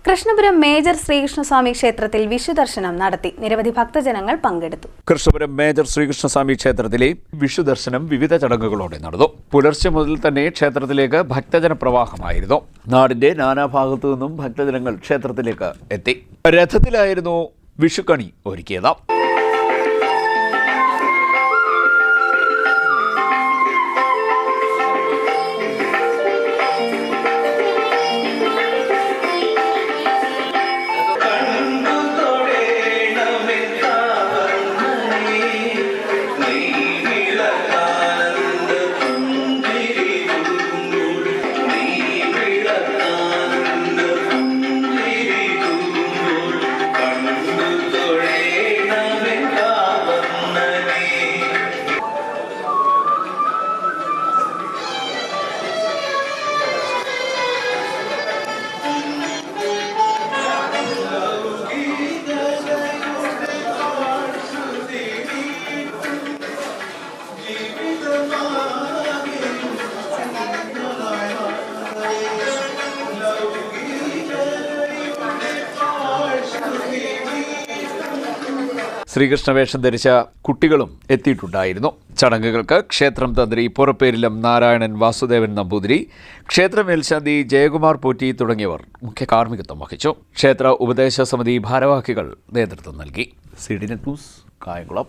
Krishnapuram major Sreekrishnaswamy ക്ഷേത്രത്തിൽ വിഷുദർശനം നടത്തി. നിരവധി ഭക്തജനങ്ങൾ പങ്കെടുത്തു. കൃഷ്ണപുരം മേജർ ശ്രീകൃഷ്ണസ്വാമി ക്ഷേത്രത്തിലെ വിഷുദർശനം വിവിധ ചടങ്ങുകളോടെ നടന്നു. പുലർച്ചെ മുതൽ തന്നെ ക്ഷേത്രത്തിലേക്ക് ഭക്തജന പ്രവാഹമായിരുന്നു. നാടിന്റെ നാനാഭാഗത്തു നിന്നും ഭക്തജനങ്ങൾ ക്ഷേത്രത്തിലേക്ക് എത്തി. രഥത്തിലായിരുന്നു വിഷുക്കണി ഒരുക്കിയത്. ശ്രീകൃഷ്ണവേഷം ധരിച്ച കുട്ടികളും എത്തിയിട്ടുണ്ടായിരുന്നു. ചടങ്ങുകൾക്ക് ക്ഷേത്രം തന്ത്രി പുറപ്പേരിലം നാരായണൻ വാസുദേവൻ നമ്പൂതിരി, ക്ഷേത്ര മേൽശാന്തി ജയകുമാർ പോറ്റി തുടങ്ങിയവർ മുഖ്യ കാർമ്മികത്വം വഹിച്ചു. ക്ഷേത്ര ഉപദേശ സമിതി ഭാരവാഹികൾ നേതൃത്വം നൽകി. CDNet news, Kayamkulam.